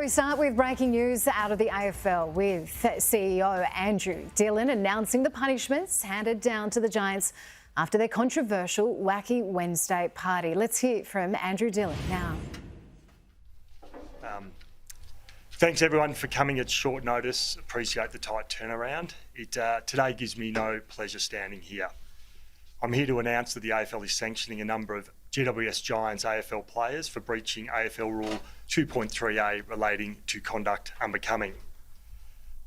We start with breaking news out of the AFL with CEO Andrew Dillon announcing the punishments handed down to the Giants after their controversial Wacky Wednesday party. Let's hear from Andrew Dillon now. Thanks everyone for coming at short notice. Appreciate the tight turnaround. Today gives me no pleasure standing here. I'm here to announce that the AFL is sanctioning a number of GWS Giants AFL players for breaching AFL Rule 2.3A relating to conduct unbecoming.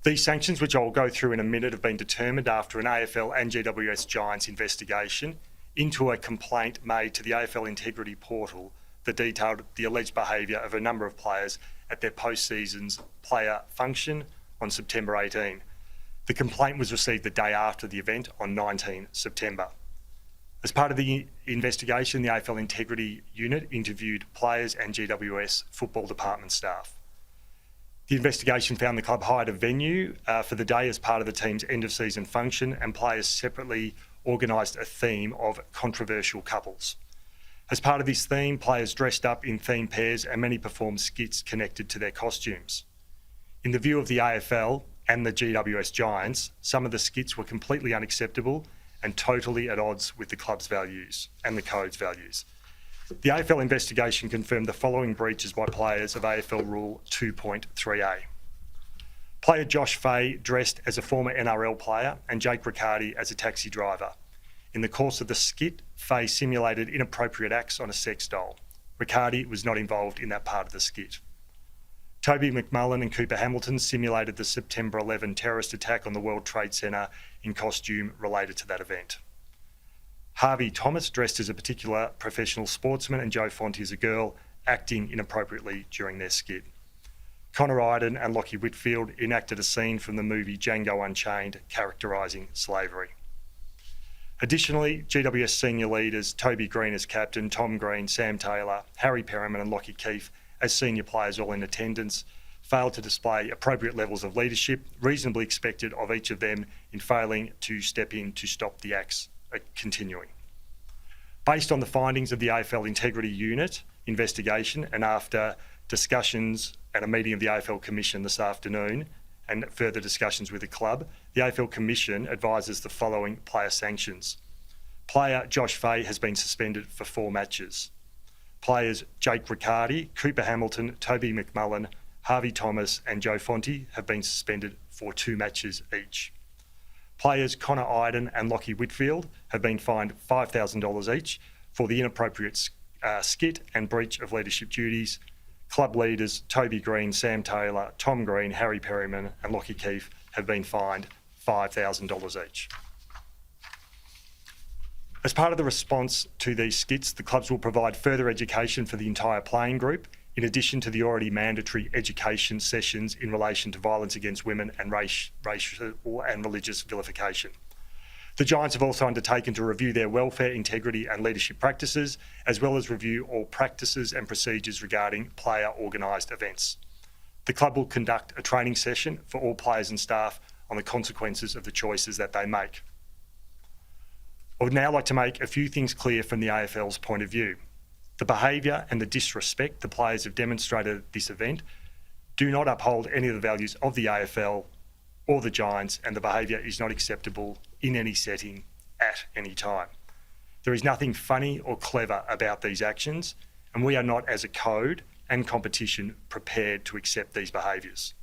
These sanctions, which I'll go through in a minute, have been determined after an AFL and GWS Giants investigation into a complaint made to the AFL Integrity Portal that detailed the alleged behaviour of a number of players at their post-season's player function on September 18. The complaint was received the day after the event on 19 September. As part of the investigation, the AFL Integrity Unit interviewed players and GWS football department staff. The investigation found the club hired a venue for the day as part of the team's end-of-season function, and players separately organised a theme of controversial couples. As part of this theme, players dressed up in theme pairs and many performed skits connected to their costumes. In the view of the AFL and the GWS Giants, some of the skits were completely unacceptable and totally at odds with the club's values and the code's values. The AFL investigation confirmed the following breaches by players of AFL Rule 2.3A. Player Josh Fahey dressed as a former NRL player and Jake Riccardi as a taxi driver. In the course of the skit, Fahey simulated inappropriate acts on a sex doll. Riccardi was not involved in that part of the skit. Toby McMullen and Cooper Hamilton simulated the September 11 terrorist attack on the World Trade Centre in costume related to that event. Harvey Thomas dressed as a particular professional sportsman and Joe Fonte as a girl, acting inappropriately during their skit. Connor Iden and Lachie Whitfield enacted a scene from the movie Django Unchained, characterising slavery. Additionally, GWS senior leaders Toby Green as captain, Tom Green, Sam Taylor, Harry Perriman and Lockie Keefe as senior players all in attendance failed to display appropriate levels of leadership reasonably expected of each of them in failing to step in to stop the acts continuing. Based on the findings of the AFL Integrity Unit investigation and after discussions at a meeting of the AFL Commission this afternoon and further discussions with the club, the AFL Commission advises the following player sanctions. Player Josh Fahey has been suspended for 4 matches. Players Jake Riccardi, Cooper Hamilton, Toby McMullen, Harvey Thomas and Joe Fonte have been suspended for 2 matches each. Players Connor Iden and Lachie Whitfield have been fined $5,000 each for the inappropriate skit and breach of leadership duties. Club leaders Toby Green, Sam Taylor, Tom Green, Harry Perriman and Lockie Keefe have been fined $5,000 each. As part of the response to these skits, the clubs will provide further education for the entire playing group, in addition to the already mandatory education sessions in relation to violence against women and racial and religious vilification. The Giants have also undertaken to review their welfare, integrity and leadership practices, as well as review all practices and procedures regarding player organised events. The club will conduct a training session for all players and staff on the consequences of the choices that they make. I would now like to make a few things clear from the AFL's point of view. The behaviour and the disrespect the players have demonstrated at this event do not uphold any of the values of the AFL or the Giants, and the behaviour is not acceptable in any setting at any time. There is nothing funny or clever about these actions, and we are not, as a code and competition, prepared to accept these behaviours.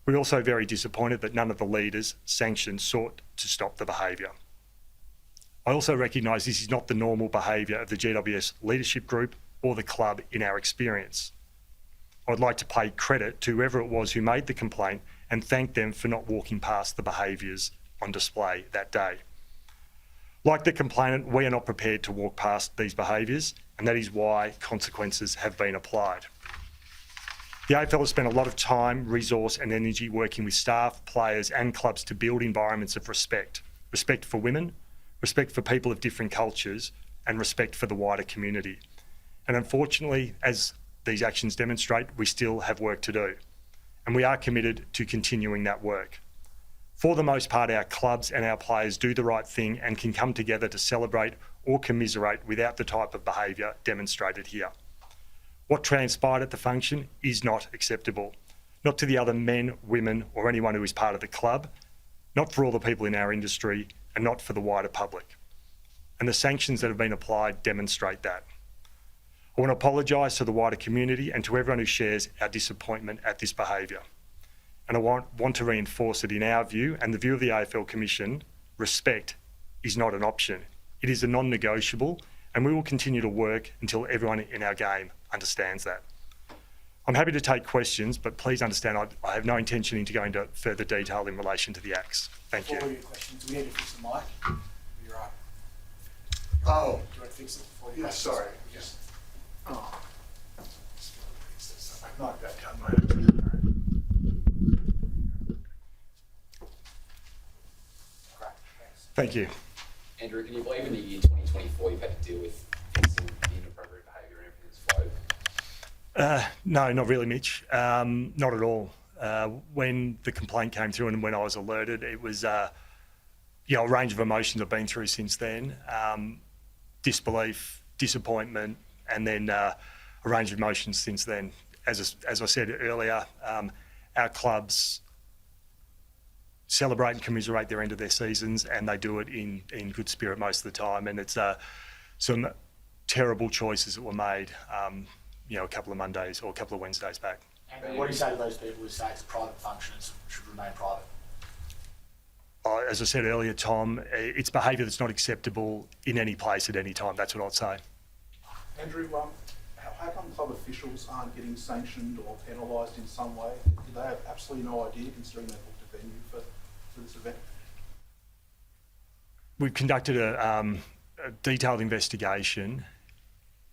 We're also very disappointed that none of the leaders sanctioned sought to stop the behaviour. I also recognise this is not the normal behaviour of the GWS leadership group or the club in our experience. I'd like to pay credit to whoever it was who made the complaint and thank them for not walking past the behaviours on display that day. Like the complainant, we are not prepared to walk past these behaviours, and that is why consequences have been applied. The AFL has spent a lot of time, resource and energy working with staff, players and clubs to build environments of respect. Respect for women, respect for people of different cultures and respect for the wider community. And unfortunately, as these actions demonstrate, we still have work to do. And we are committed to continuing that work. For the most part, our clubs and our players do the right thing and can come together to celebrate or commiserate without the type of behaviour demonstrated here. What transpired at the function is not acceptable. Not to the other men, women, or anyone who is part of the club, not for all the people in our industry, and not for the wider public. And the sanctions that have been applied demonstrate that. I want to apologise to the wider community and to everyone who shares our disappointment at this behaviour. And I want to reinforce that in our view, and the view of the AFL Commission, respect is not an option. It is a non-negotiable, and we will continue to work until everyone in our game understands that. I'm happy to take questions, but please understand I have no intention into going into further detail in relation to the acts. Thank you. Before your questions, we need to fix the mic. You're right. Oh, Do you want to fix it before you yeah, questions? sorry. Just Oh, fix this. knock that down, mate. Great, thanks. Thank you. Andrew, can you believe in the year 2024 you've had to deal with fixing the inappropriate behaviour and everything that's flowed? No, not really, Mitch. Not at all. When the complaint came through and when I was alerted, it was a range of emotions I've been through since then. Disbelief, disappointment, and then a range of emotions since then. As I said earlier, our clubs celebrate and commiserate their end of their seasons, and they do it in good spirit most of the time. And it's some terrible choices that were made, a couple of Mondays or a couple of Wednesdays back. And what do you say to those people who say it's a private function and should remain private? As I said earlier, Tom, it's behaviour that's not acceptable in any place at any time. That's what I'd say. Andrew, how come club officials aren't getting sanctioned or penalised in some way? Do they have absolutely no idea, considering they booked a venue for this event? We've conducted a detailed investigation,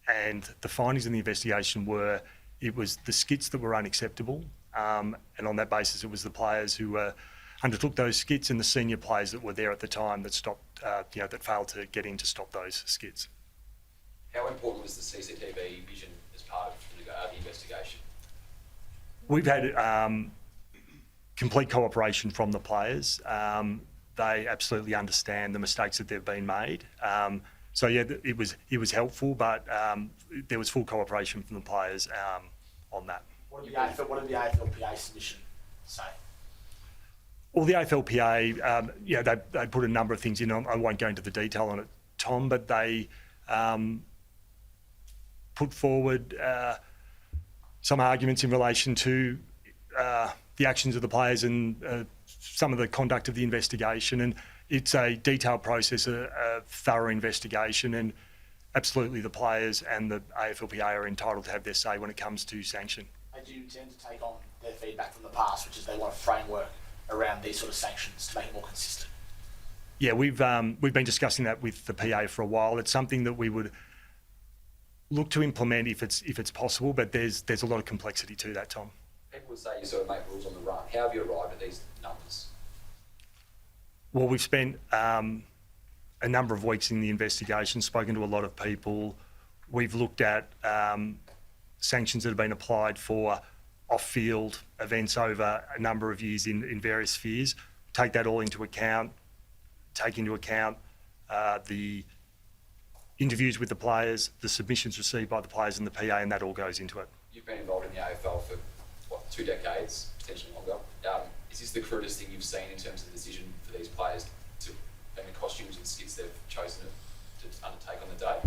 and the findings in the investigation were it was the skits that were unacceptable, and on that basis it was the players who undertook those skits and the senior players that were there at the time that stopped, that failed to get in to stop those skits. How important was the CCTV vision as part of the investigation? We've had complete cooperation from the players. They absolutely understand the mistakes that they've been made. It was helpful, but there was full cooperation from the players on that. What did the AFLPA submission say? Well, the AFLPA, they put a number of things in. I won't go into the detail on it, Tom, but they put forward some arguments in relation to the actions of the players and some of the conduct of the investigation. And it's a detailed process, a thorough investigation, and absolutely the players and the AFLPA are entitled to have their say when it comes to sanction. And do you intend to take on their feedback from the past, which is they want a framework around these sort of sanctions to make it more consistent? Yeah, we've been discussing that with the PA for a while. It's something that we would look to implement if it's possible, but there's a lot of complexity to that, Tom. People would say you sort of make rules on the run. How have you arrived at these numbers? Well, we've spent a number of weeks in the investigation, spoken to a lot of people. We've looked at sanctions that have been applied for off-field events over a number of years in various spheres. Take that all into account, take into account the interviews with the players, the submissions received by the players and the PA, and that all goes into it. You've been involved in the AFL for, 2 decades, potentially longer. Is this the crudest thing you've seen in terms of the decision for these players and the costumes and skits they've chosen to undertake on the day?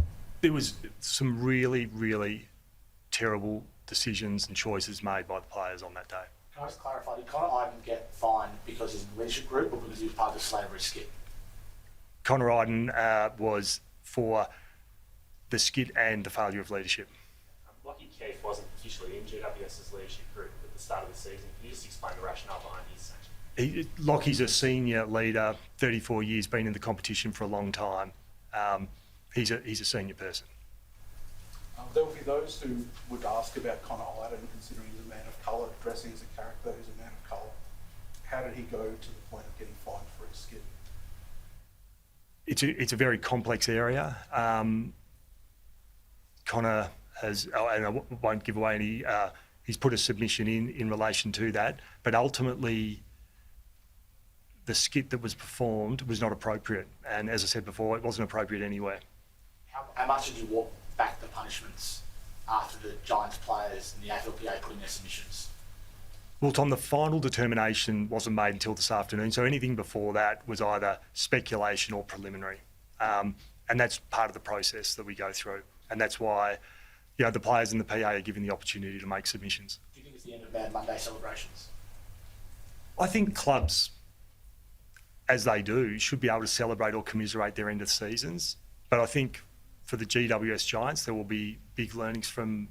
There was some really, really terrible decisions and choices made by the players on that day. Can I just clarify, did Connor Iden get fined because he's in the leadership group or because he was part of the slavery skit? Connor Iden was for the skit and the failure of leadership. Wacky Keith wasn't officially in GWS's leadership group at the start of the season. Can you just explain the rationale behind his sanction? Lockie's a senior leader, 34 years, been in the competition for a long time. He's a senior person. There will be those who would ask about Connor Iden, considering he's a man of colour, dressing as a character who's a man of colour. How did he go to the point of getting fined for his skit? It's a very complex area. Connor has, and I won't give away any, he's put a submission in relation to that, but ultimately the skit that was performed was not appropriate. And as I said before, it wasn't appropriate anywhere. How much did you walk back the punishments after the Giants players and the AFLPA put in their submissions? Well, Tom, the final determination wasn't made until this afternoon, so anything before that was either speculation or preliminary. And that's part of the process that we go through. And that's why, the players and the PA are given the opportunity to make submissions. Do you think it's the end of Mad Monday celebrations? I think clubs, as they do, should be able to celebrate or commiserate their end of seasons. But I think for the GWS Giants, there will be big learnings from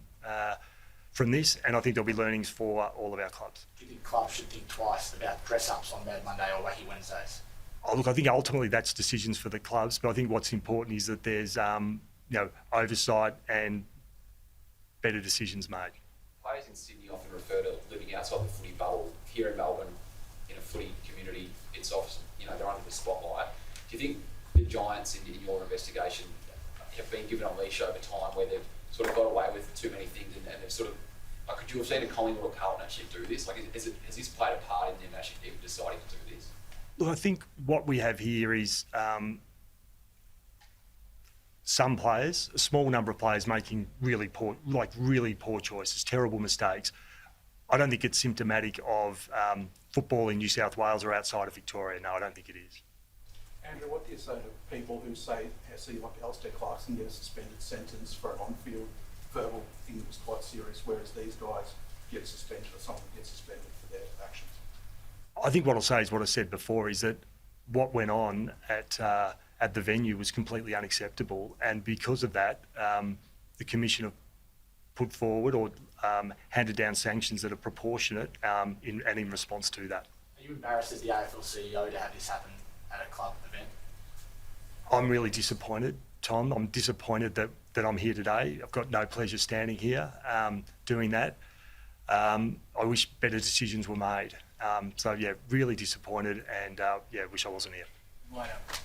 this, and I think there'll be learnings for all of our clubs. Do you think clubs should think twice about dress-ups on Mad Monday or Wacky Wednesdays? Oh, look, I think ultimately that's decisions for the clubs, but I think what's important is that there's oversight and better decisions made. Players in Sydney often refer to living outside the footy bubble. Here in Melbourne, in a footy community, it's often, they're under the spotlight. Do you think the Giants in your investigation have been given a leash over time where they've sort of got away with too many things and they've sort of, could you have seen a Collingwood or Carlton actually do this? Has this played a part in them actually even deciding to do this? Look, I think what we have here is some players, a small number of players making really poor choices, terrible mistakes. I don't think it's symptomatic of football in New South Wales or outside of Victoria. No, I don't think it is. Andrew, what do you say to people who see like Alistair Clarkson get a suspended sentence for an on-field verbal thing that was quite serious, whereas these guys get a suspension or someone gets suspended for their actions? I think what I'll say is what I said before, is that what went on at the venue was completely unacceptable, and because of that, the Commission have put forward or handed down sanctions that are proportionate in response to that. Are you embarrassed as the AFL CEO to have this happen at a club event? I'm really disappointed, Tom. I'm disappointed that I'm here today. I've got no pleasure standing here doing that. I wish better decisions were made. Really disappointed, and wish I wasn't here. Why not?